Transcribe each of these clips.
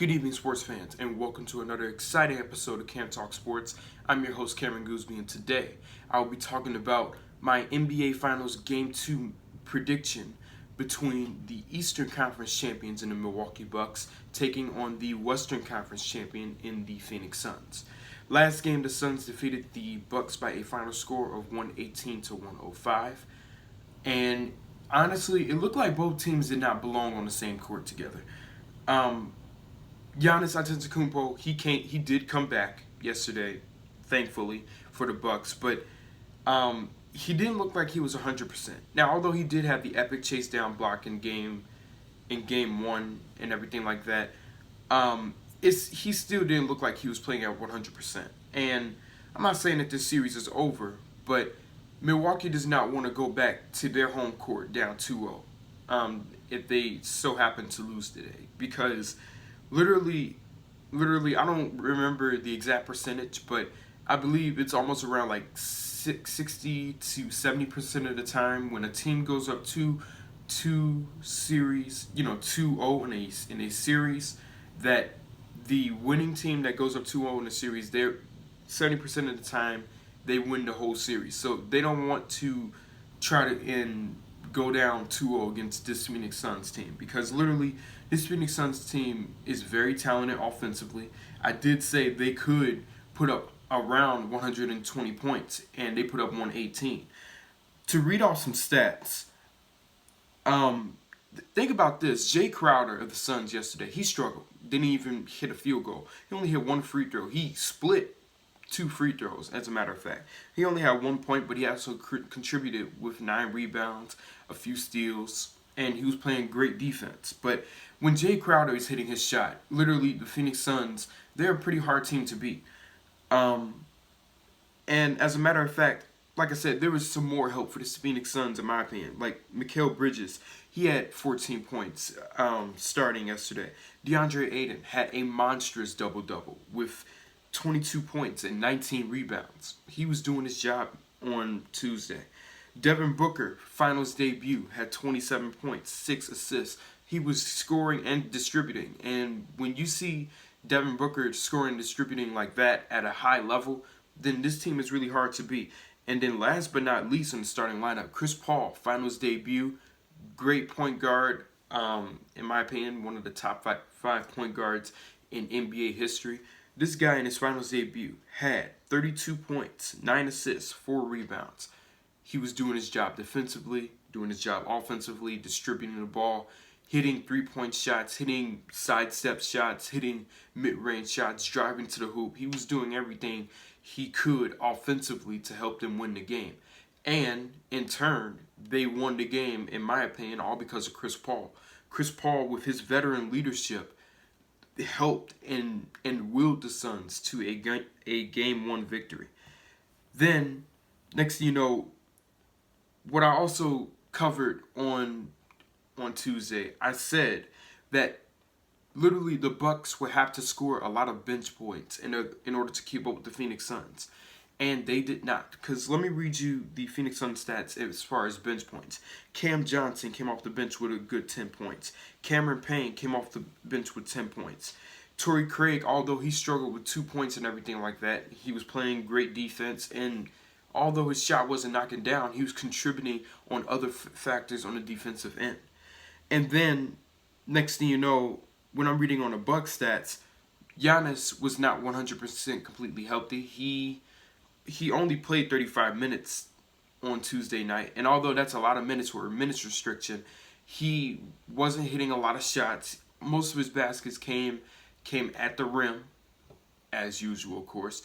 Good evening, sports fans, and welcome to another exciting episode of Cam Talk Sports. I'm your host, Cameron Gooseby, and today I will be talking about my NBA Finals Game 2 prediction between the Eastern Conference champions in the Milwaukee Bucks taking on the Western Conference champion in the Phoenix Suns. Last game, the Suns defeated the Bucks by a final score of 118 to 105, and honestly, it looked like both teams did not belong on the same court together. Giannis Antetokounmpo, he did come back yesterday, thankfully for the Bucks, but he didn't look like he was 100%. Now, although he did have the epic chase down block in game 1 and everything like that, he still didn't look like he was playing at 100%. And I'm not saying that this series is over, but Milwaukee does not want to go back to their home court down 2-0 if they so happen to lose today, because literally, I don't remember the exact percentage, but I believe it's almost around like 60 to 70% of the time when a team goes up two series, 2-0 in a series, that the winning team that goes up 2-0 in a series, they're 70% of the time they win the whole series. So they don't want to try to go down 2-0 against this Phoenix Suns team, because literally this Phoenix Suns team is very talented offensively. I did say they could put up around 120 points, and they put up 118. To read off some stats, think about this. Jay Crowder of the Suns yesterday, he struggled. Didn't even hit a field goal. He only hit one free throw. He split 2 free throws, as a matter of fact. He only had 1 point, but he also contributed with 9 rebounds, a few steals, and he was playing great defense. But when Jay Crowder is hitting his shot, literally the Phoenix Suns, they're a pretty hard team to beat. And as a matter of fact, like I said, there was some more help for the Phoenix Suns, in my opinion. Like Mikal Bridges, he had 14 points starting yesterday. DeAndre Ayton had a monstrous double-double with 22 points and 19 rebounds. He was doing his job on Tuesday. Devin Booker, finals debut, had 27 points, 6 assists. He was scoring and distributing. And when you see Devin Booker scoring and distributing like that at a high level, then this team is really hard to beat. And then last but not least in the starting lineup, Chris Paul, finals debut, great point guard, in my opinion, one of the top five point guards in NBA history. This guy in his finals debut had 32 points, 9 assists, 4 rebounds. He was doing his job defensively, doing his job offensively, distributing the ball, hitting three-point shots, hitting sidestep shots, hitting mid-range shots, driving to the hoop. He was doing everything he could offensively to help them win the game. And in turn, they won the game, in my opinion, all because of Chris Paul. Chris Paul, with his veteran leadership, helped and willed the Suns to a game 1 victory. Then, next thing you know, what I also covered on Tuesday, I said that literally the Bucks would have to score a lot of bench points in order to keep up with the Phoenix Suns. And they did not. Because let me read you the Phoenix Suns stats as far as bench points. Cam Johnson came off the bench with a good 10 points. Cameron Payne came off the bench with 10 points. Torrey Craig, although he struggled with 2 points and everything like that, he was playing great defense. And although his shot wasn't knocking down, he was contributing on other factors on the defensive end. And then, next thing you know, when I'm reading on the Bucks stats, Giannis was not 100% completely healthy. He only played 35 minutes on Tuesday night. And although that's a lot of minutes for a minutes restriction, he wasn't hitting a lot of shots. Most of his baskets came at the rim, as usual, of course.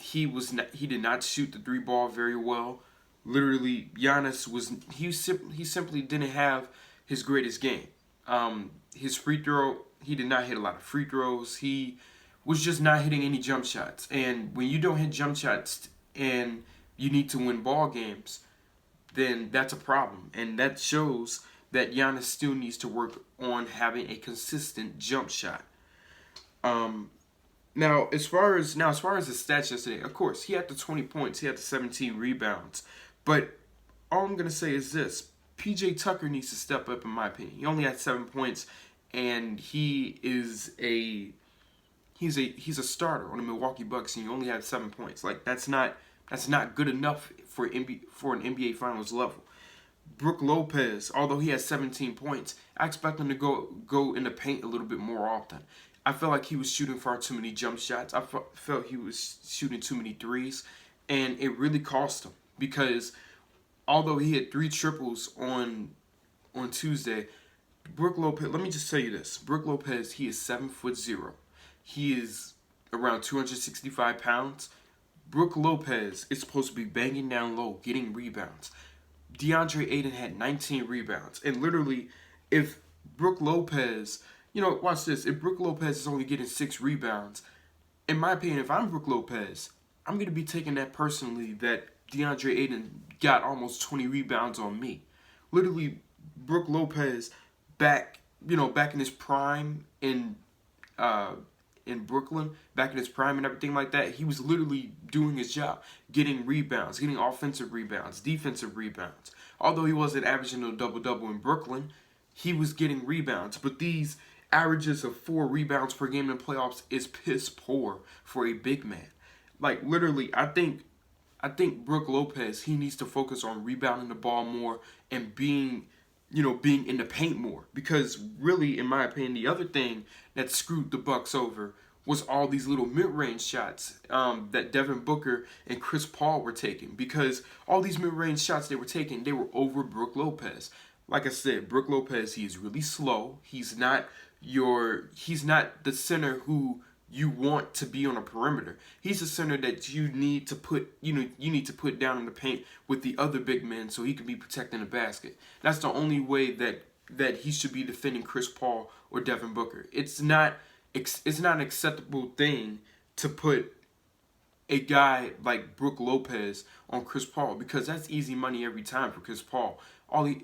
He did not shoot the 3-ball very well. Literally, Giannis he simply didn't have his greatest game. His free throw, he did not hit a lot of free throws. He was just not hitting any jump shots. And when you don't hit jump shots and you need to win ball games, then that's a problem. And that shows that Giannis still needs to work on having a consistent jump shot. Now, as far as the stats yesterday, of course, he had the 20 points, he had the 17 rebounds. But all I'm going to say is this. PJ Tucker needs to step up, in my opinion. He only had 7 points and he's a starter on the Milwaukee Bucks, and you only have 7 points. Like that's not good enough for an NBA Finals level. Brook Lopez, although he has 17 points, I expect him to go in the paint a little bit more often. I felt like he was shooting far too many jump shots. I felt he was shooting too many threes, and it really cost him because although he had 3 triples on Tuesday, Brook Lopez. Let me just tell you this: Brook Lopez, he is 7'0". He is around 265 pounds. Brook Lopez is supposed to be banging down low, getting rebounds. DeAndre Ayton had 19 rebounds. And literally, if Brook Lopez, watch this. If Brook Lopez is only getting 6 rebounds, in my opinion, if I'm Brook Lopez, I'm going to be taking that personally that DeAndre Ayton got almost 20 rebounds on me. Literally, Brook Lopez back in his prime in Brooklyn, back in his prime and everything like that, he was literally doing his job, getting rebounds, getting offensive rebounds, defensive rebounds. Although he wasn't averaging a double-double in Brooklyn, he was getting rebounds. But these averages of 4 rebounds per game in the playoffs is piss poor for a big man. Like, literally, I think Brook Lopez, he needs to focus on rebounding the ball more and being in the paint more. Because really, in my opinion, the other thing that screwed the Bucks over was all these little mid-range shots that Devin Booker and Chris Paul were taking. Because all these mid-range shots they were taking, they were over Brook Lopez. Like I said, Brook Lopez, he is really slow. He's not the center who you want to be on a perimeter. He's a center that you need to put down in the paint with the other big men so he can be protecting the basket. That's the only way that he should be defending Chris Paul or Devin Booker. It's not an acceptable thing to put a guy like Brook Lopez on Chris Paul because that's easy money every time for Chris Paul.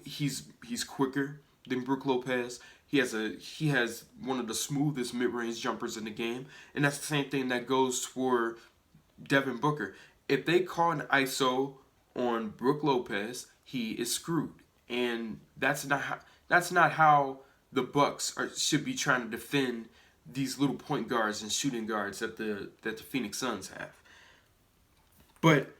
He's quicker than Brook Lopez. He has one of the smoothest mid-range jumpers in the game, and that's the same thing that goes for Devin Booker. If they call an ISO on Brook Lopez, he is screwed, and that's not how the Bucks should be trying to defend these little point guards and shooting guards that the Phoenix Suns have. But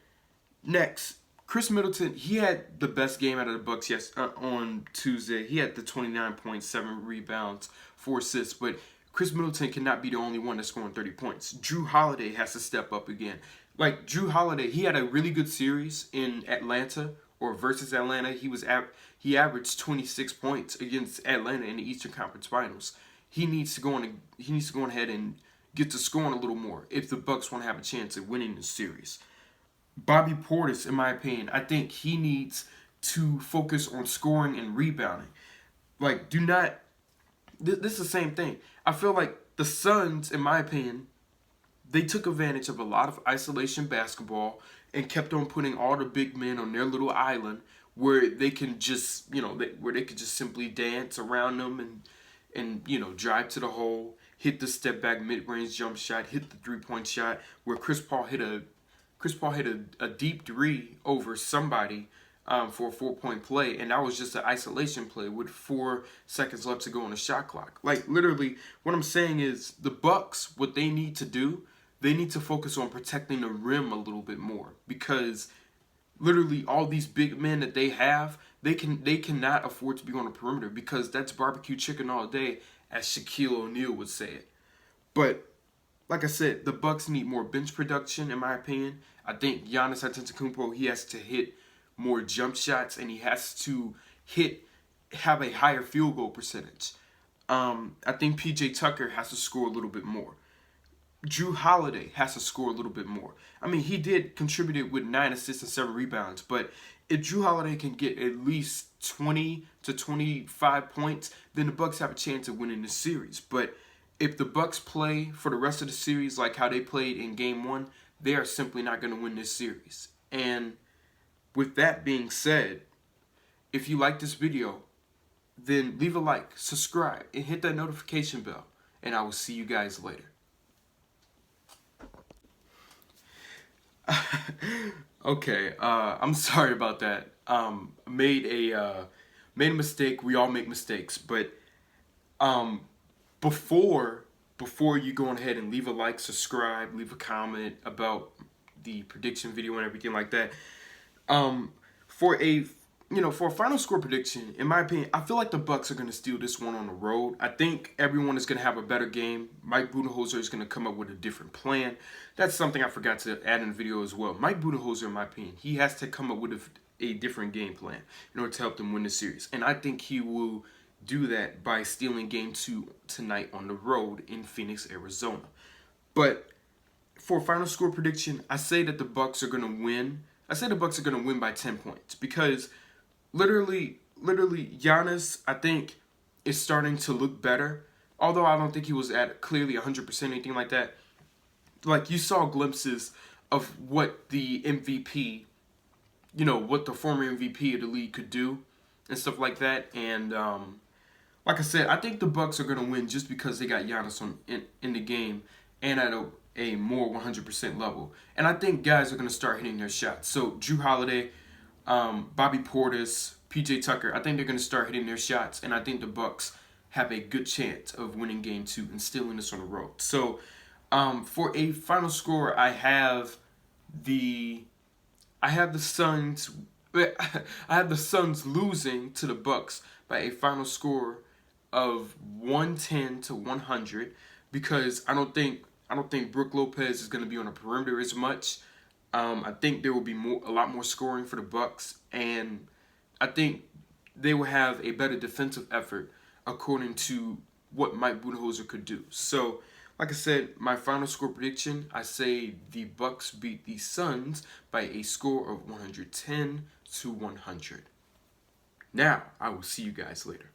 next, Chris Middleton, he had the best game out of the Bucks on Tuesday. He had the 29.7 rebounds, 4 assists, but Chris Middleton cannot be the only one that's scoring 30 points. Jrue Holiday has to step up again. Like Jrue Holiday, he had a really good series in Atlanta or versus Atlanta. He averaged 26 points against Atlanta in the Eastern Conference Finals. He needs to go ahead and get to scoring a little more if the Bucks want to have a chance at winning this series. Bobby Portis, in my opinion, I think he needs to focus on scoring and rebounding. Like, this is the same thing. I feel like the Suns, in my opinion, they took advantage of a lot of isolation basketball and kept on putting all the big men on their little island where they can just, where they could just simply dance around them and drive to the hole, hit the step back mid-range jump shot, hit the 3-point shot, where Chris Paul hit a deep 3 over somebody for a 4-point play, and that was just an isolation play with 4 seconds left to go on the shot clock. Like, literally, what I'm saying is the Bucks, what they need to do, they need to focus on protecting the rim a little bit more because literally all these big men that they have, they cannot afford to be on the perimeter because that's barbecue chicken all day, as Shaquille O'Neal would say it. But like I said, the Bucks need more bench production, in my opinion. I think Giannis Antetokounmpo, he has to hit more jump shots, and he has to have a higher field goal percentage. I think PJ Tucker has to score a little bit more. Jrue Holiday has to score a little bit more. I mean, he did contribute with 9 assists and 7 rebounds, but if Jrue Holiday can get at least 20 to 25 points, then the Bucks have a chance of winning this series. But if the Bucks play for the rest of the series like how they played in Game 1, they are simply not going to win this series. And with that being said, if you like this video, then leave a like, subscribe, and hit that notification bell. And I will see you guys later. Okay, I'm sorry about that. Made a mistake. We all make mistakes, but Um, before you go on ahead and leave a like, subscribe, leave a comment about the prediction video and everything like that. Um, for a for a final score prediction, in my opinion, I feel like the Bucks are going to steal this one on the road. I think everyone is going to have a better game. Mike Budenholzer is going to come up with a different plan. That's something I forgot to add in the video as well. Mike Budenholzer, in my opinion, he has to come up with a different game plan in order to help them win the series. And I think he will do that by stealing game 2 tonight on the road in Phoenix, Arizona. But for a final score prediction, I say that the Bucks are going to win. I say the Bucks are going to win by 10 points because literally, Giannis, I think, is starting to look better. Although I don't think he was at clearly 100% anything like that. Like, you saw glimpses of what the MVP, what the former MVP of the league could do and stuff like that. And like I said, I think the Bucks are going to win just because they got Giannis in the game and at a more 100% level. And I think guys are going to start hitting their shots. So Drew Holiday, Bobby Portis, PJ Tucker, I think they're going to start hitting their shots. And I think the Bucks have a good chance of winning game 2 and stealing this on the road. So for a final score, I have the Suns. I have the Suns losing to the Bucks by a final score of 110 to 100 because I don't think Brook Lopez is going to be on the perimeter as much. I think there will be a lot more scoring for the Bucks, and I think they will have a better defensive effort according to what Mike Budenholzer could do. So, like I said, my final score prediction, I say the Bucks beat the Suns by a score of 110 to 100. Now, I will see you guys later.